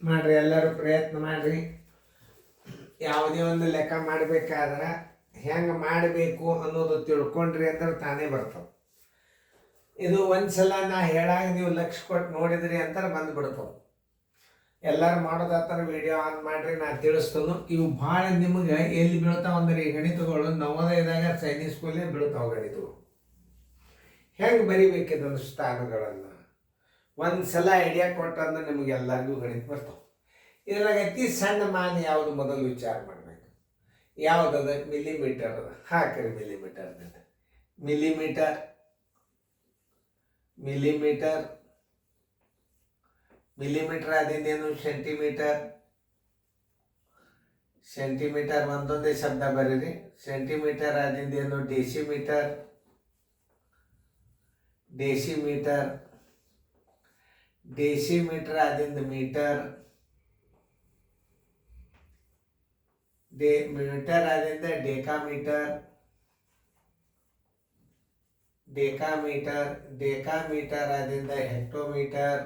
ಮಾಡಿರಿ, ಎಲ್ಲರೂ ಪ್ರಯತ್ನ ಮಾಡಿರಿ. ಯಾವುದೇ ಒಂದು ಲೆಕ್ಕ ಮಾಡಬೇಕಾದ್ರೆ ಹೆಂಗೆ ಮಾಡಬೇಕು ಅನ್ನೋದು ತಿಳ್ಕೊಂಡ್ರಿ ಅಂದ್ರೆ ತಾನೇ ಬರ್ತವೆ. ಇದು ಒಂದು ಸಲ ನಾ ಹೇಳಾಗ ನೀವು ಲಕ್ಷ್ಯ ಕೊಟ್ಟು ನೋಡಿದ್ರಿ ಅಂತಾರೆ ಬಂದುಬಿಡ್ತಾವೆ. ಎಲ್ಲರೂ ಮಾಡೋದಾತರ ವಿಡಿಯೋ ಆನ್ ಮಾಡಿರಿ, ನಾನು ತಿಳಿಸ್ತೇನೆ. ಇವು ಭಾಳ ನಿಮಗೆ ಎಲ್ಲಿ ಬೀಳ್ತಾವೆ ಅಂದ್ರೆ ಈ ಗಣಿತಗಳು ನವೋದಯದಾಗ ಸೈನಿಕ್ ಸ್ಕೂಲೇ ಬೀಳ್ತಾವೆ. ಗಣಿತಗಳು ಹೆಂಗೆ ಬರಿಬೇಕಿದ್ದಂದ್ರೆ ಸ್ಥಾನಗಳನ್ನು ಒಂದು ಸಲ ಐಡಿಯಾ ಕೊಟ್ಟಂದ್ರೆ ನಿಮಗೆಲ್ಲರಿಗೂ ಗಣಿತ ಬರ್ತಾವೆ. ಇದ್ರಾಗ ಅತಿ ಸಣ್ಣ ಮಾನ ಯಾವುದು ಮೊದಲು ವಿಚಾರ ಮಾಡಬೇಕು. ಯಾವುದದ? ಮಿಲಿಮೀಟರ್ ಅದ. ಹಾಕಿರಿ ಮಿಲಿಮೀಟರ್. ಮಿಲಿಮೀಟರ್ ಮಿಲಿಮೀಟರ್ ಮಿಲಿಮೀಟರ್ ಅದೇನು? ಸೆಂಟಿಮೀಟರ್. ಸೆಂಟಿಮೀಟರ್ ಒಂದೊಂದೇ ಶಬ್ದ ಬರೀರಿ. ಸೆಂಟಿಮೀಟರ್ ಅದೇನು? ಡೆಸಿಮೀಟರ್. ಡೆಸಿಮೀಟರ್ ಡೆಸಿಮೀಟರ್ ಅದಿಂದ ಮೀಟರ್. ಮೀಟರ್ ಆದಿಂದ ಡೆಕಾಮೀಟರ್. ಡೆಕಾಮೀಟರ್ ಡೆಕಾಮೀಟರ್ ಆದಿಂದ ಹೆಕ್ಟೋಮೀಟರ್.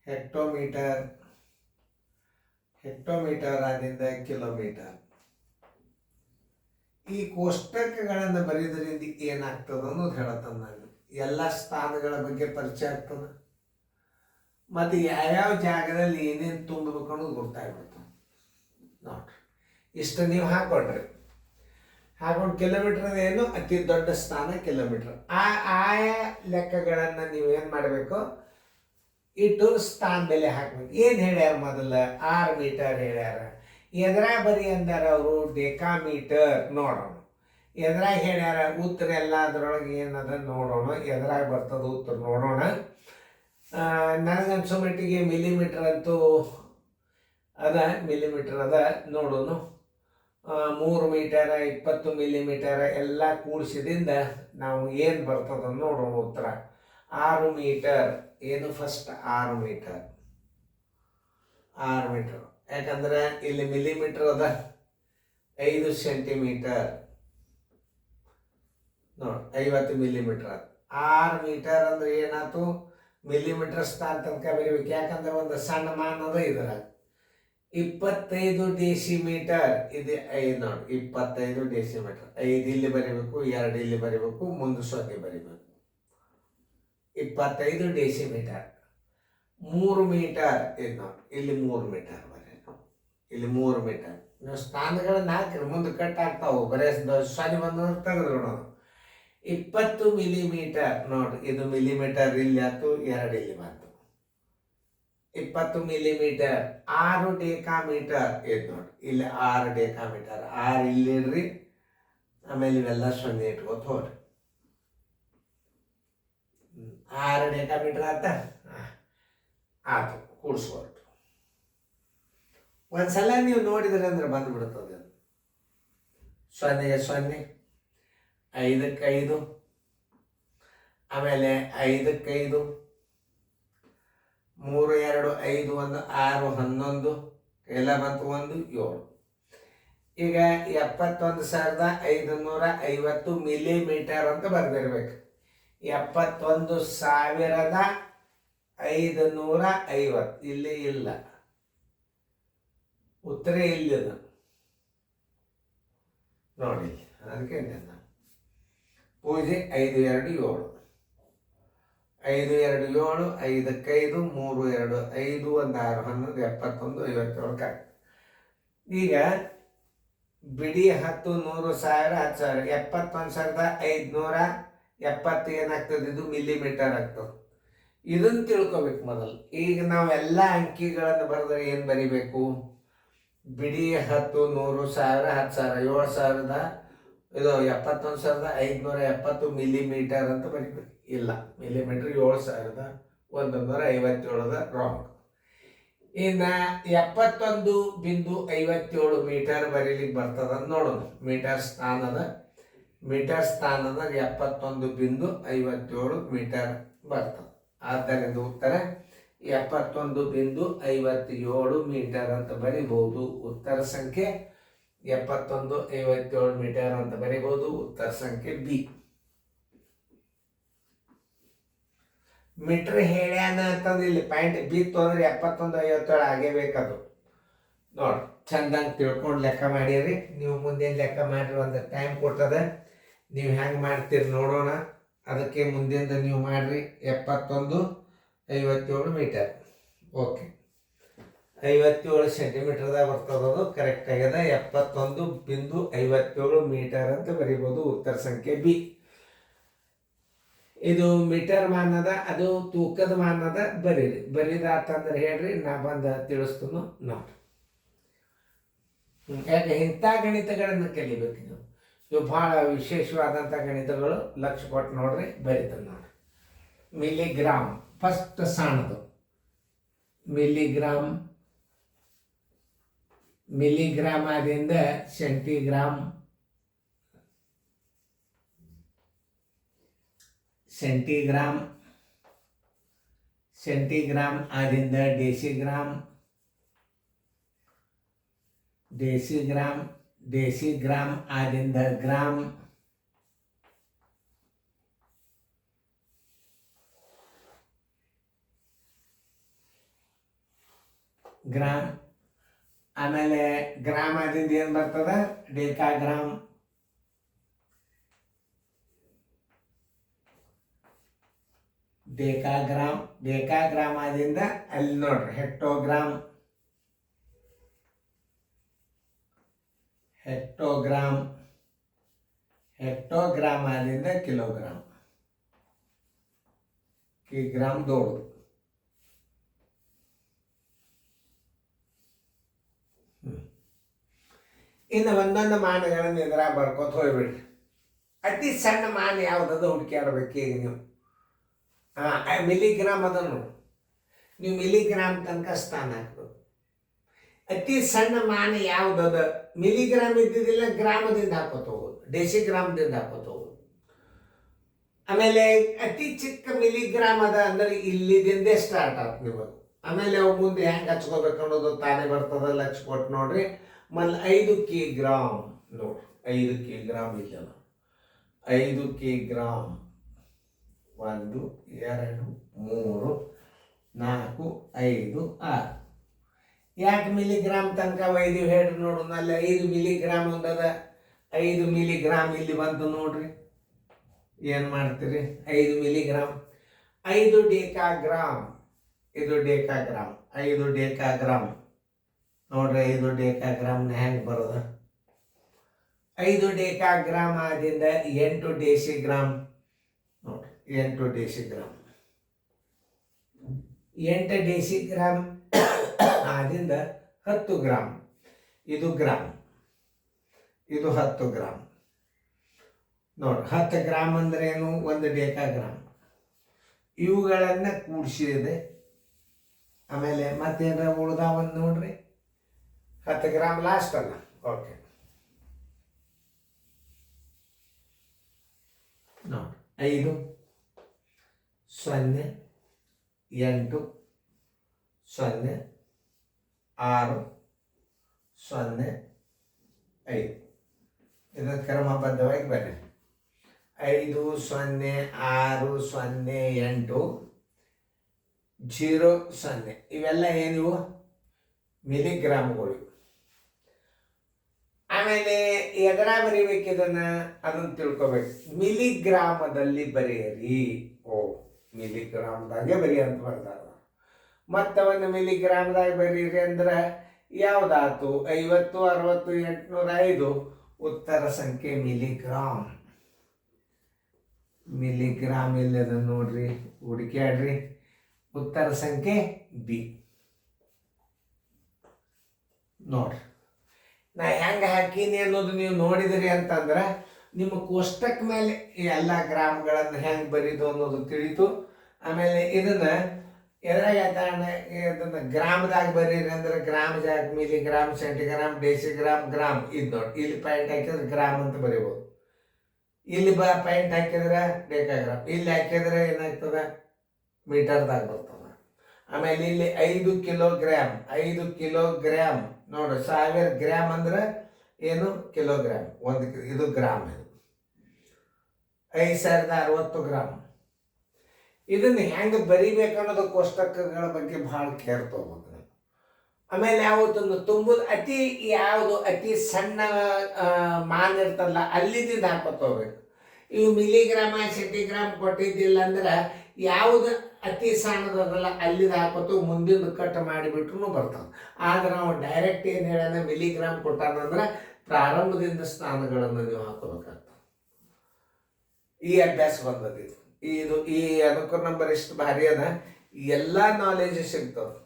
ಹೆಕ್ಟೋಮೀಟರ್ ಹೆಕ್ಟೋಮೀಟರ್ ಆದಿಂದ ಕಿಲೋಮೀಟರ್. ಈ ಕೋಷ್ಟಕಗಳನ್ನು ಬರೆಯೋದ್ರಿಂದ ಏನಾಗ್ತದೆ ಅನ್ನೋದು ಹೇಳತ್ತದ. ನಾನು ಎಲ್ಲ ಸ್ಥಾನಗಳ ಬಗ್ಗೆ ಪರಿಚಯ ಆಗ್ತದೆ ಮತ್ತು ಯಾವ್ಯಾವ ಜಾಗದಲ್ಲಿ ಏನೇನು ತುಂಬಬೇಕು ಅನ್ನೋದು ಗೊತ್ತಾಗ್ಬಿಡ್ತದೆ. ನೋಡ್ರಿ, ಇಷ್ಟು ನೀವು ಹಾಕ್ಕೊಡ್ರಿ. ಹಾಕೊಂಡು ಕಿಲೋಮೀಟರ್ ಏನು? ಅತಿ ದೊಡ್ಡ ಸ್ಥಾನ ಕಿಲೋಮೀಟರ್. ಆಯಾ ಲೆಕ್ಕಗಳನ್ನು ನೀವು ಏನು ಮಾಡಬೇಕು? ಇಟ್ಟು ಸ್ಥಾನ ಬೆಲೆ ಹಾಕ್ಬೇಕು. ಏನು ಹೇಳ್ಯಾರ? ಮೊದಲ 6 ಮೀಟರ್ ಹೇಳ್ಯಾರ. ಎದ್ರಾಗ ಬರಿ ಅಂದಾರ ಅವರು? ಡೆಕಾಮೀಟರ್. ನೋಡೋಣ ಎದ್ರಾಗ ಹೇಳ್ಯಾರ ಉತ್ತರ. ಎಲ್ಲ ಅದರೊಳಗೆ ಏನದ ನೋಡೋಣ. ಎದ್ರಾಗ ಬರ್ತದ ಉತ್ತರ ನೋಡೋಣ. ನನಗನ್ಸೋ ಮಟ್ಟಿಗೆ ಮಿಲಿಮೀಟರ್ ಅಂತೂ ಅದ. ಮಿಲಿಮೀಟರ್ ಅದ ನೋಡೋಣ. 3 ಮೀಟರ್ 20 ಮಿಲಿಮೀಟರ್ ಎಲ್ಲ ಕೂಡಿಸಿದಿಂದ ನಾವು ಏನು ಬರ್ತದ ನೋಡೋಣ ಉತ್ತರ. 6 ಮೀಟರ್ ಏನು? First 6 metre. 6 ಮೀಟರ್ ಯಾಕಂದ್ರೆ ಇಲ್ಲಿ ಮಿಲಿಮೀಟರ್ ಅದ. 5 ಸೆಂಟಿಮೀಟರ್ ನೋಡಿ, 50 ಮಿಲಿಮೀಟರ್. 6 ಮೀಟರ್ ಅಂದ್ರೆ ಏನಾಯ್ತು? ಮಿಲಿಮೀಟರ್ ಸ್ಥಾನ ತನಕ ಬರೀಬೇಕು. ಯಾಕಂದ್ರೆ ಒಂದು ಸಣ್ಣ ಮಾನ ಅದ ಇದ್ರ. 25 ಡೆಸಿಮೀಟರ್ ಇದು 5 ನೋಡಿ. 25 ಡೆಸಿಮೀಟರ್. 5 ಇಲ್ಲಿ ಬರೀಬೇಕು, 2 ಇಲ್ಲಿ ಬರೀಬೇಕು, ಮುಂದೆ 0 ಬರೀಬೇಕು. 25 ಡೆಸಿಮೀಟರ್. 3 ಮೀಟರ್ ಇದು ನೋಡಿ. ಇಲ್ಲಿ 3 ಮೀಟರ್ ಬರೀ. ಇಲ್ಲಿ 3 ಮೀಟರ್. ನೀವು ಸ್ಥಾನಗಳನ್ನ ಹಾಕಿರಿ, ಮುಂದೆ ಕಟ್ ಆಗ್ತಾವೆ. ಬರೀ 0 ಬಂದ್ರೆ ತೆಗೆದು ನೋಡೋದು. 20 ಮಿಲಿಮೀಟರ್ ನೋಡಿ. ಇದು ಮಿಲಿಮೀಟರ್ ಇಲ್ಲಿ ಆಯ್ತು, 2 ಇಲ್ಲಿ ಬಂತು. 20 ಮಿಲಿಮೀಟರ್. 6 ಡೆಕಾಮೀಟರ್ ಇದು ನೋಡಿ. ಇಲ್ಲಿ 6 ಡೆಕಾಮೀಟರ್. 6 ಇಲ್ಲಿ ಇಡ್ರಿ, ಆಮೇಲೆ ಇವೆಲ್ಲ 0 ಇಟ್ಕೋತ ಹೋಗ್ರಿ. 6 ಡೆಕಾಮೀಟರ್ ಆತ. ಆಯ್ತು, ಕೂಡಿಸ್ಕೊಳ್ತು. ಒಂದ್ಸಲ ನೀವು ನೋಡಿದ್ರೆ ಅಂದ್ರೆ ಬಂದುಬಿಡ್ತದೆ. 0ಗೆ 0, 5ಕ್ಕೆ 5, ಆಮೇಲೆ 5ಕ್ಕೆ 5, 3 2 5 1 6 11 ಎಲ್ಲ ಬಂತು. 1 7. ಈಗ 71,550 ಮಿಲಿಮೀಟರ್ ಅಂತ ಬರೆದಿರ್ಬೇಕು. 71,550 ಇಲ್ಲಿ ಇಲ್ಲ, ಉತ್ತರ ಇಲ್ಲಿದೆ ನೋಡಿ. ಅದಕ್ಕೆ ಪೂಜೆ 5 2 7. 5 2 7, 5ಕ್ಕೆ 5, 3 2 5 1 6 11 71 57. ಈಗ ಬಿಡಿ 10 100 1000 10,000 71,570 ಏನಾಗ್ತದೆ? ಇದು ಮಿಲಿಮೀಟರ್ ಆಗ್ತದೆ. ಇದನ್ನು ತಿಳ್ಕೊಬೇಕು ಮೊದಲು. ಈಗ ನಾವೆಲ್ಲ ಅಂಕಿಗಳನ್ನು ಬರೆದ್ರೆ ಏನು ಬರಿಬೇಕು? ಬಿಡಿ 10 100 1000 10,000 7,000 ಇದು 71,570 ಮಿಲಿಮೀಟರ್ ಅಂತ ಬರಿಬೇಕು. ಇಲ್ಲ, ಮಿಲಿಮೀಟರ್ 7,157 ರಾಂಗ್. ಇನ್ನು 71.57 ಮೀಟರ್ ಬರೀಲಿಕ್ಕೆ ಬರ್ತದ ನೋಡೋಣ. ಮೀಟರ್ ಸ್ಥಾನದ 71.57 ಮೀಟರ್ ಬರ್ತದೆ. ಆದ್ದರಿಂದ ಉತ್ತರ 71.57 ಮೀಟರ್ ಅಂತ ಬರಿಬಹುದು. ಉತ್ತರ ಸಂಖ್ಯೆ 71.57 ಮೀಟರ್ ಅಂತ ಬರಿಬಹುದು. ಉತ್ತರ ಸಂಖ್ಯೆ ಬಿ. ಮೀಟ್ರ್ ಹೇಳ್ಯಾನ ಅಂತಂದ್ರೆ ಇಲ್ಲಿ ಪಾಯಿಂಟ್ ಬಿತ್ತು ಅಂದ್ರೆ 7157 ಆಗೇಬೇಕದು. ನೋಡಿ ಚಂದಂಗೆ ತಿಳ್ಕೊಂಡು ಲೆಕ್ಕ ಮಾಡಿರಿ. ನೀವು ಮುಂದೇನು ಲೆಕ್ಕ ಮಾಡಿರಿ, ಒಂದು ಟೈಮ್ ಕೊಟ್ಟದ, ನೀವು ಹೆಂಗೆ ಮಾಡ್ತೀರಿ ನೋಡೋಣ. ಅದಕ್ಕೆ ಮುಂದಿಂದ ನೀವು ಮಾಡಿರಿ. 7157 ಮೀಟರ್. ಓಕೆ, 57 ಸೆಂಟಿಮೀಟರ್ದಾಗ ಬರ್ತದದು, ಕರೆಕ್ಟ್ ಆಗ್ಯದ. 71.57 ಮೀಟರ್ ಅಂತ ಬರೀಬೋದು. ಉತ್ತರ ಸಂಖ್ಯೆ ಬಿ. ಇದು ಮೀಟರ್ ಮಾನದ, ಅದು ತೂಕದ ಮಾನದ. ಬರೀರಿ. ಬರೀದಾತಂದ್ರೆ ಹೇಳ್ರಿ, ನಾ ಬಂದು ತಿಳಿಸ್ತನು ನೋಡಿ. ಯಾಕೆ ಇಂಥ ಗಣಿತಗಳನ್ನು ಕಲಿಬೇಕು ನೀವು. ಇವು ಭಾಳ ವಿಶೇಷವಾದಂಥ ಗಣಿತಗಳು. ಲಕ್ಷ ಕೊಟ್ಟು ನೋಡ್ರಿ, ಬರೀತದೆ ನೋಡಿ. ಮಿಲಿಗ್ರಾಮ್ ಫಸ್ಟ್ ಸಣ್ಣದು. ಮಿಲಿಗ್ರಾಮ್ ಆದಿಂದ ಸೆಂಟಿಗ್ರಾಮ್ ಆದಿಂದ ಡೆಸಿಗ್ರಾಮ್ ಆದಿಂದ ಗ್ರಾಮ್, ಆಮೇಲೆ ಗ್ರಾಮ್ ಆದಿಂದ ಏನು ಬರ್ತದ? ಡೆಕಾಗ್ರಾಮ್. ಡೆಕಾಗ್ರಾಮ್ ಆದಿಂದ ಅಲ್ಲಿ ನೋಡ್ರಿ ಹೆಕ್ಟೋಗ್ರಾಮ್ ಆದಿಂದ ಕಿಲೋಗ್ರಾಮ್. ಗ್ರಾಮ್ ದೊಡ್ಡದು. ಇನ್ನು ಒಂದೊಂದು ಮಾನಗಳನ್ನು ಇದರ ಬರ್ಕೋತ ಹೋಗ್ಬಿಡ್ರಿ. ಅತಿ ಸಣ್ಣ ಮಾನ ಯಾವುದದು ಹುಡುಕ್ಯಾಡ್ಬೇಕು ಈಗ ನೀವು. ಮಿಲಿಗ್ರಾಮ್ ಅದನ್ನು ನೀವು ಮಿಲಿಗ್ರಾಮ್ ತನಕ ಸ್ಥಾನ ಹಾಕ್ಬೇಕು. ಅತಿ ಸಣ್ಣ ಮಾನ ಯಾವುದದ? ಮಿಲಿಗ್ರಾಮ್ ಇದ್ದಿದ್ದಿಲ್ಲ, ಗ್ರಾಮದಿಂದ ಹಾಕೋತ ಹೋಗೋದು, ಡೆಸಿಗ್ರಾಮದಿಂದ ಹಾಕೋತ ಹೋಗೋದು. ಆಮೇಲೆ ಅತಿ ಚಿಕ್ಕ ಮಿಲಿಗ್ರಾಮ್ ಅದ ಅಂದ್ರೆ ಇಲ್ಲಿದಿಂದೇ ಸ್ಟಾರ್ಟ್ ಆಗ್ತದೆ ನಿಮಗೆ. ಆಮೇಲೆ ಅವು ಮುಂದೆ ಹೆಂಗೆ ಹಚ್ಕೋಬೇಕು ಅನ್ನೋದು ತಾನೇ ಬರ್ತದ. ಲಕ್ಷ ಕೊಟ್ಟು ನೋಡ್ರಿ. 5 ಕಿಗ್ರಾಮ್ ನೋಡ್ರಿ. 5 ಕಿಗ್ರಾಮ್ ಇಲ್ಲ, 5 ಕಿಗ್ರಾಮ್. 1 2 3 4 5 6. ಯಾಕೆ ಮಿಲಿಗ್ರಾಮ್ ತನಕ ಒಯ್ದು ಹೇಳ್ರಿ ನೋಡು. ನಲ್ಲಿ 5 ಮಿಲಿಗ್ರಾಮ್ ಒಂದದ. 5 ಮಿಲಿಗ್ರಾಮ್ ಇಲ್ಲಿ ಬಂತು ನೋಡ್ರಿ. ಏನು ಮಾಡ್ತೀರಿ? 5 ಮಿಲಿಗ್ರಾಮ್. 5 ಡೆಕಾಗ್ರಾಮ್. ಇದು ಡೆಕಾಗ್ರಾಮ್. 5 ಡೆಕಾಗ್ರಾಮ್ ನೋಡ್ರಿ. 5 ಡೆಕಾಗ್ರಾಮ್ನ ಹೆಂಗೆ ಬರೋದ? 5 ಡೆಕಾಗ್ರಾಮ್ ಆದಿಂದ 8 ಡೆಸಿಗ್ರಾಮ್ ನೋಡ್ರಿ. 8 ಡೆಸಿಗ್ರಾಮ್. 8 ಡೆಸಿಗ್ರಾಮ್ ಆದಿಂದ 10 ಗ್ರಾಮ್. ಇದು ಗ್ರಾಮ್, ಇದು 10 ಗ್ರಾಮ್ ನೋಡ್ರಿ. 10 ಗ್ರಾಮ್ ಅಂದ್ರೆ ಏನು? 1 ಡೆಕಾಗ್ರಾಮ್. ಇವುಗಳನ್ನು ಕೂಡಿಸಿದೆ. ಆಮೇಲೆ ಮತ್ತೇನ ಉಳ್ದಾವಂದು ನೋಡ್ರಿ. 10 ಗ್ರಾಮ್ ಲಾಸ್ಟ್ ಅಲ್ಲ. ಓಕೆ ನೋಡಿ. 5 0 8 0 6 0 5. ಇದು ಕ್ರಮಬದ್ಧವಾಗಿ ಬನ್ನಿ. 5 0 6 0 8 0 0. ಇವೆಲ್ಲ ಏನಿವು? ಮಿಲಿಗ್ರಾಮ್ಗಳು. ಆಮೇಲೆ ಎದರ ಬರೀಬೇಕಿದನ್ನ ಅದನ್ನು ತಿಳ್ಕೊಬೇಕು. ಮಿಲಿಗ್ರಾಮದಲ್ಲಿ ಬರೆಯಿರಿ. ಮಿಲಿಗ್ರಾಮ್ದಾಗೆ ಬರೀ ಅಂತ ಬರ್ತಾರ. ಮತ್ತು ಒಂದು ಮಿಲಿಗ್ರಾಮ್ದಾಗ ಬರೀರಿ ಅಂದ್ರೆ ಯಾವುದಾತು? 50 60 805. ಉತ್ತರ ಸಂಖ್ಯೆ ಮಿಲಿಗ್ರಾಮ್. ಮಿಲಿಗ್ರಾಮ್ ಇಲ್ಲದ ನೋಡ್ರಿ, ಹುಡುಕ್ಯಾಡ್ರಿ. ಉತ್ತರ ಸಂಖ್ಯೆ ಬಿ ನೋಡ್ರಿ. ನಾ ಹೆಂಗೆ ಹಾಕೀನಿ ಅನ್ನೋದು ನೀವು ನೋಡಿದ್ರಿ ಅಂತಂದ್ರೆ ನಿಮ್ಮ ಕೋಷ್ಟಕ ಮೇಲೆ ಎಲ್ಲ ಗ್ರಾಮ್ಗಳನ್ನು ಹೆಂಗೆ ಬರೀದು ಅನ್ನೋದು ತಿಳಿತು. ಆಮೇಲೆ ಇದನ್ನು ಇದನ್ನು ಗ್ರಾಮದಾಗ ಬರೀರಿ ಅಂದ್ರೆ ಗ್ರಾಮ್ ಜಾಗ ಮಿಲಿಗ್ರಾಮ್, ಸೆಂಟಿಗ್ರಾಮ್, ಡೆಸಿಗ್ರಾಮ್, ಗ್ರಾಮ್. ಇದು ನೋಡಿ, ಇಲ್ಲಿ ಪಾಯಿಂಟ್ ಹಾಕಿದ್ರೆ ಗ್ರಾಮ್ ಅಂತ ಬರೀಬೋದು. ಇಲ್ಲಿ ಪಾಯಿಂಟ್ ಹಾಕಿದ್ರೆ ಡೆಕಾಗ್ರಾಮ್. ಇಲ್ಲಿ ಹಾಕಿದ್ರೆ ಏನಾಗ್ತದೆ? ಮೀಟರ್ದಾಗ ಬರ್ತದೆ. ಆಮೇಲೆ ಇಲ್ಲಿ 5 ಕಿಲೋಗ್ರಾಮ್. 5 ಕಿಲೋಗ್ರಾಮ್ ನೋಡ್ರಿ. 1000 ಗ್ರಾಮ್ ಅಂದ್ರೆ ಏನು? ಕಿಲೋಗ್ರಾಮ್. ಇದು ಗ್ರಾಮ್. ಇದು 5060 ಗ್ರಾಮ್. ಇದನ್ನು ಹೆಂಗೆ ಬರಿಬೇಕು ಅನ್ನೋದು ಕೋಷ್ಟಕಗಳ ಬಗ್ಗೆ ಭಾಳ ಕೇರ್ ತೊಗೋಬೇಕು ನೀವು. ಆಮೇಲೆ ಯಾವತ್ತೊಂದು ತುಂಬುದು ಯಾವುದು ಅತಿ ಸಣ್ಣ ಮಾನ್ ಇರ್ತಲ್ಲ ಅಲ್ಲಿದ್ದ ಹಾಕೋತ ಹೋಗ್ಬೇಕು. ಇವು ಮಿಲಿಗ್ರಾಮ ಸೆಂಟಿಗ್ರಾಮ್ ಕೊಟ್ಟಿದ್ದಿಲ್ಲ ಅಂದ್ರೆ ಯಾವುದು ಅತಿ ಸಣ್ಣದಲ್ಲ ಅಲ್ಲಿದ್ದು ಹಾಕೋತು ಮುಂದಿನ ಕಟ್ ಮಾಡಿಬಿಟ್ರು ಬರ್ತಾವೆ. ಆದ್ರೆ ನಾವು ಡೈರೆಕ್ಟ್ ಏನು ಹೇಳೋಣ ಮಿಲಿಗ್ರಾಮ್ ಕೊಟ್ಟಾನಂದ್ರೆ ಪ್ರಾರಂಭದಿಂದ ಸ್ಥಾನಗಳನ್ನು ನೀವು ಹಾಕೋಬೇಕಾಗ್ತದೆ. ಈ ಅಭ್ಯಾಸ ಬಂದದ್ದು ಈ ಅನುಕೂಲ ನಂಬರ್ ಎಷ್ಟು ಭಾರಿ ಅದ. ಎಲ್ಲ ನಾಲೆಜ್ ಸಿಗ್ತದೆ,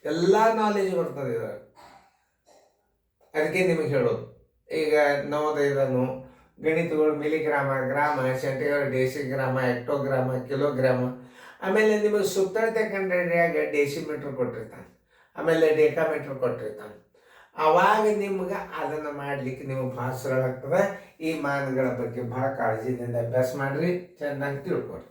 ಎಲ್ಲ ನಾಲೆಜ್ ಬರ್ತದೆ ಇದ್ರಾಗ. ಅದಕ್ಕೆ ನಿಮಗೆ ಹೇಳೋದು ಈಗ ನವೋದಯದನು ಗಣಿತಗಳು ಮಿಲಿಗ್ರಾಮ, ಗ್ರಾಮ, ಸೆಂಟಿಗ್ರಾಮ್, ಡೆಸಿಗ್ರಾಮ, ಹೆಕ್ಟೋಗ್ರಾಮ, ಕಿಲೋಗ್ರಾಮ. ಆಮೇಲೆ ನಿಮಗೆ ಸುತ್ತಳತೆ ಕಂಡಿಡಿಯಾಗ ಡೆಸಿಮೀಟ್ರ್ ಕೊಟ್ಟಿರ್ತಾನೆ, ಆಮೇಲೆ ಡೆಕಾಮೀಟ್ರ್ ಕೊಟ್ಟಿರ್ತಾನೆ. ಅವಾಗ ನಿಮ್ಗೆ ಅದನ್ನು ಮಾಡಲಿಕ್ಕೆ ನಿಮಗೆ ಭಾಳ ಸರಳ ಆಗ್ತದೆ. ಈ ಮಾನಗಳ ಬಗ್ಗೆ ಭಾಳ ಕಾಳಜಿಯಿಂದ ಅಭ್ಯಾಸ ಮಾಡಿರಿ, ಚೆನ್ನಾಗಿ ತಿಳ್ಕೊರಿ.